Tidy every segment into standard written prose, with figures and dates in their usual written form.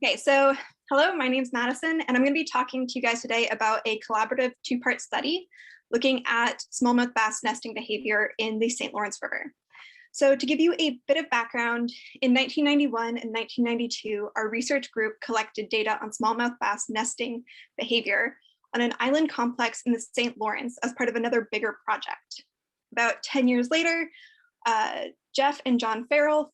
Okay, so hello, my name's Madison, and I'm going to be talking to you guys today about a collaborative two-part study looking at smallmouth bass nesting behavior in the St. Lawrence River. So to give you a bit of background, in 1991 and 1992, our research group collected data on smallmouth bass nesting behavior on an island complex in the St. Lawrence as part of another bigger project. About 10 years later, Geof and John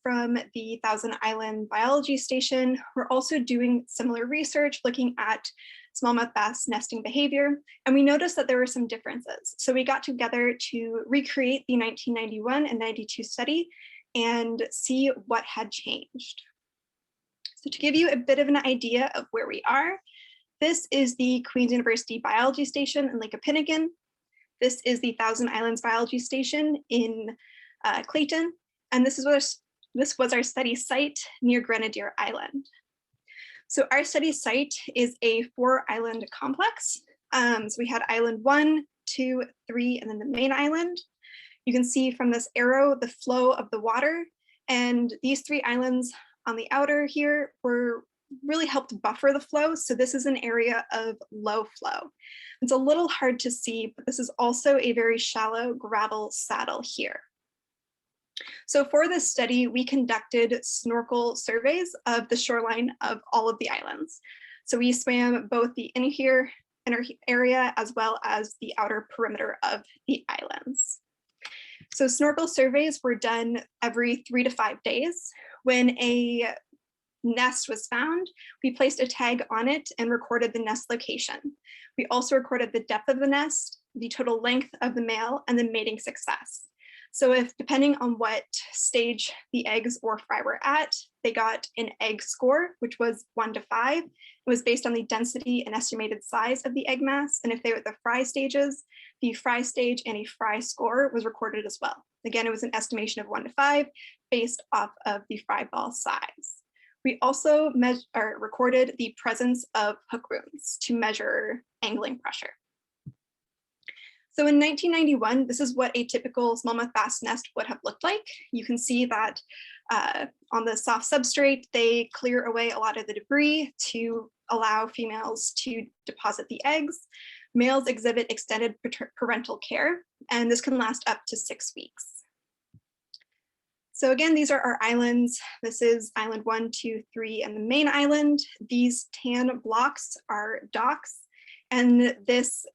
from the Thousand Island Biology Station were also doing similar research looking at smallmouth bass nesting behavior, and we noticed that there were some differences. So we got together to recreate the 1991 and 92 study and see what had changed. So to give you a bit of an idea of where we are, this is the Queen's University Biology Station in Lake Opinigan. This is the Thousand Islands Biology Station in Clayton, and this was our study site near Grenadier Island. So our study site is a 4-island complex. So we had island 1, 2, 3, and then the main island. You can see from this arrow the flow of the water, and these 3 islands on the outer here were really helped buffer the flow. So this is an area of low flow. It's a little hard to see, but this is also a very shallow gravel saddle here. So for this study, we conducted snorkel surveys of the shoreline of all of the islands. So we swam both the inner area as well as the outer perimeter of the islands. So snorkel surveys were done every 3 to 5 days. When a nest was found, we placed a tag on it and recorded the nest location. We also recorded the depth of the nest, the total length of the male, and the mating success. So if, depending on what stage the eggs or fry were at, they got an egg score, which was 1 to 5. It was based on the density and estimated size of the egg mass. And if they were at the fry stages, the fry stage and a fry score was recorded as well. Again, it was an estimation of 1 to 5 based off of the fry ball size. We also recorded the presence of hook wounds to measure angling pressure. So in 1991, this is what a typical smallmouth bass nest would have looked like. You can see that on the soft substrate, they clear away a lot of the debris to allow females to deposit the eggs. Males exhibit extended parental care, and this can last up to 6 weeks. So again, these are our islands. This is island 1, 2, 3, and the main island. These tan blocks are docks, and this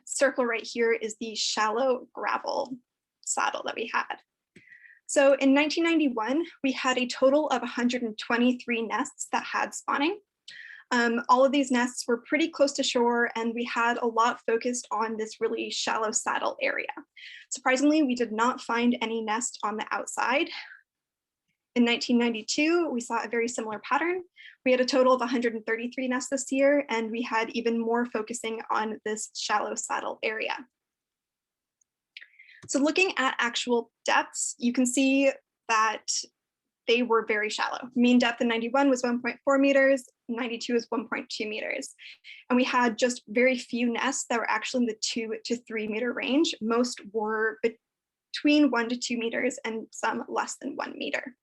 circle right here is the shallow gravel saddle that we had. So in 1991, we had a total of 123 nests that had spawning. All of these nests were pretty close to shore, and we had a lot focused on this really shallow saddle area. Surprisingly, we did not find any nest on the outside. In 1992, we saw a very similar pattern. We had a total of 133 nests this year, and we had even more focusing on this shallow saddle area. So looking at actual depths, you can see that they were very shallow. Mean depth in 91 was 1.4 meters, 92 is 1.2 meters. And we had just very few nests that were actually in the 2 to 3 meter range. Most were between 1 to 2 meters and some less than 1 meter.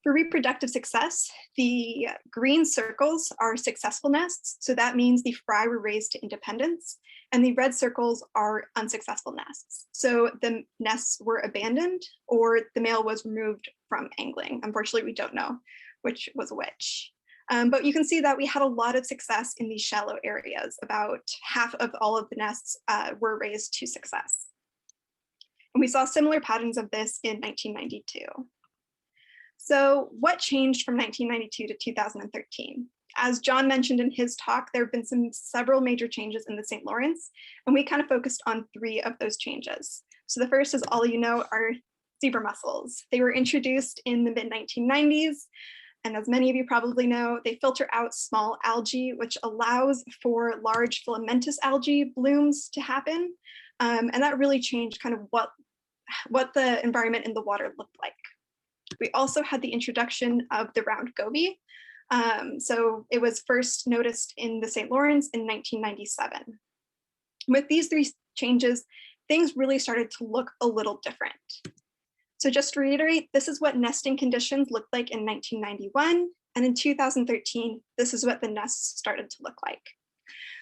For reproductive success, the green circles are successful nests. So that means the fry were raised to independence, and the red circles are unsuccessful nests. So the nests were abandoned or the male was removed from angling. Unfortunately, we don't know which was which. But you can see that we had a lot of success in these shallow areas. About half of all of the nests were raised to success. And we saw similar patterns of this in 1992. So what changed from 1992 to 2013? As John mentioned in his talk, there have been several major changes in the St. Lawrence, and we kind of focused on 3 of those changes. So the first, as all you know, are zebra mussels. They were introduced in the mid-1990s, and as many of you probably know, they filter out small algae, which allows for large filamentous algae blooms to happen. And that really changed kind of what the environment in the water looked like. We also had the introduction of the round goby. So it was first noticed in the St. Lawrence in 1997. With these 3 changes, things really started to look a little different. So just to reiterate, this is what nesting conditions looked like in 1991. And in 2013, this is what the nests started to look like.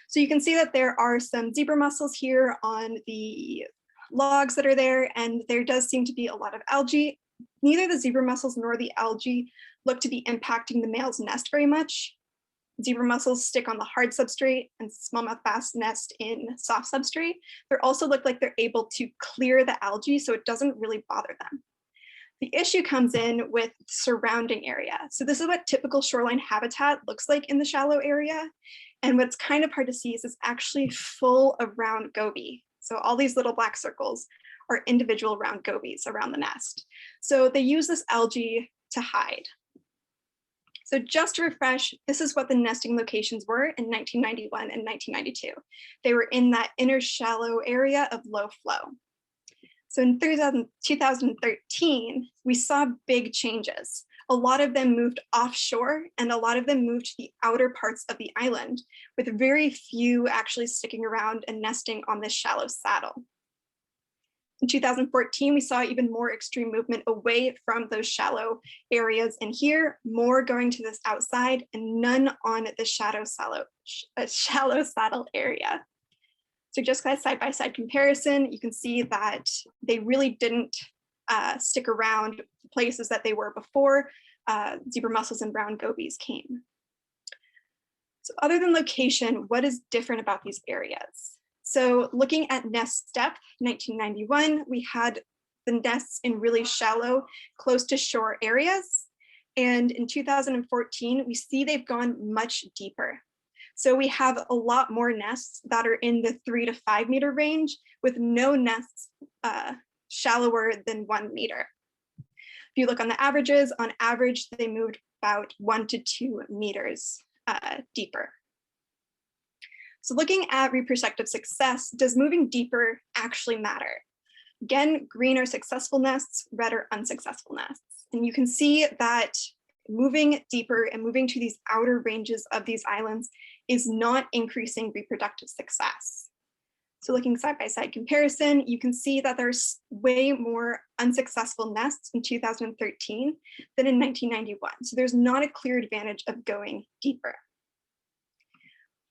So you can see that there are some zebra mussels here on the logs that are there, and there does seem to be a lot of algae. Neither the zebra mussels nor the algae look to be impacting the male's nest very much. Zebra mussels stick on the hard substrate and smallmouth bass nest in soft substrate. They also look like they're able to clear the algae, so it doesn't really bother them. The issue comes in with surrounding area. So this is what typical shoreline habitat looks like in the shallow area. And what's kind of hard to see is it's actually full of round goby. So all these little black circles are individual round gobies around the nest. So they use this algae to hide. So just to refresh, this is what the nesting locations were in 1991 and 1992. They were in that inner shallow area of low flow. So in 2013, we saw big changes. A lot of them moved offshore and a lot of them moved to the outer parts of the island, with very few actually sticking around and nesting on this shallow saddle. In 2014, we saw even more extreme movement away from those shallow areas in here, more going to this outside and none on the shallow saddle area. So just a side-by-side comparison, you can see that they really didn't stick around places that they were before zebra mussels and brown gobies came. So other than location, what is different about these areas? So looking at nest depth, 1991, we had the nests in really shallow, close to shore areas. And in 2014, we see they've gone much deeper. So we have a lot more nests that are in the 3 to 5 meter range with no nests shallower than 1 meter. If you look on the averages, on average, they moved about 1 to 2 meters deeper. So looking at reproductive success, does moving deeper actually matter? Again, green are successful nests, red are unsuccessful nests. And you can see that moving deeper and moving to these outer ranges of these islands is not increasing reproductive success. So looking side-by-side comparison, you can see that there's way more unsuccessful nests in 2013 than in 1991. So there's not a clear advantage of going deeper.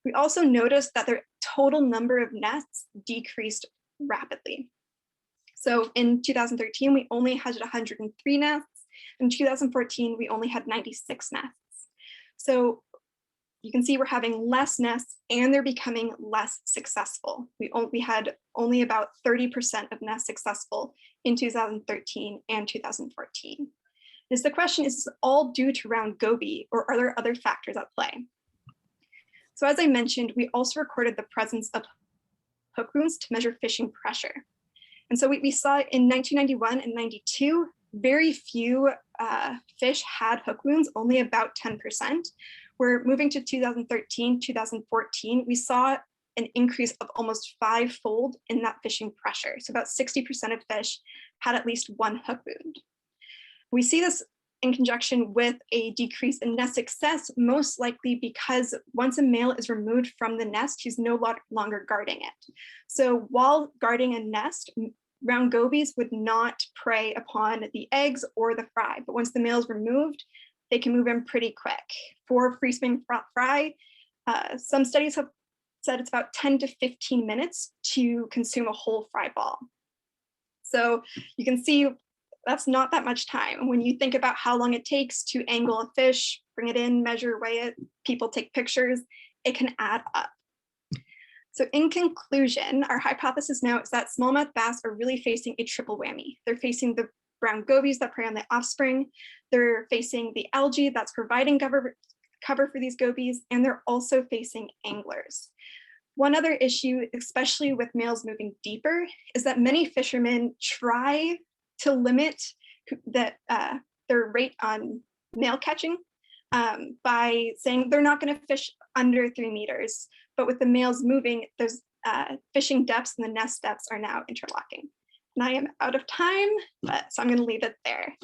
We also noticed that the total number of nests decreased rapidly. So in 2013, we only had 103 nests. In 2014, we only had 96 nests. So you can see we're having less nests and they're becoming less successful. We had only about 30% of nests successful in 2013 and 2014. Is the question, is this all due to round goby or are there other factors at play? So as I mentioned, we also recorded the presence of hook wounds to measure fishing pressure. And so we saw in 1991 and 92, very few fish had hook wounds, only about 10%. We're moving to 2013, 2014, we saw an increase of almost 5-fold in that fishing pressure. So about 60% of fish had at least 1 hook wound. We see this in conjunction with a decrease in nest success, most likely because once a male is removed from the nest, he's no longer guarding it. So while guarding a nest, round gobies would not prey upon the eggs or the fry, but once the male is removed, they can move in pretty quick. For free swimming fry, some studies have said it's about 10 to 15 minutes to consume a whole fry ball. So you can see that's not that much time. When you think about how long it takes to angle a fish, bring it in, measure, weigh it, people take pictures, it can add up. So in conclusion, our hypothesis now is that smallmouth bass are really facing a triple whammy. They're facing the brown gobies that prey on the offspring, they're facing the algae that's providing cover for these gobies, and they're also facing anglers. One other issue, especially with males moving deeper, is that many fishermen try to limit their rate on male catching by saying they're not going to fish under 3 meters. But with the males moving, those fishing depths and the nest depths are now interlocking. And I am out of time, so I'm going to leave it there.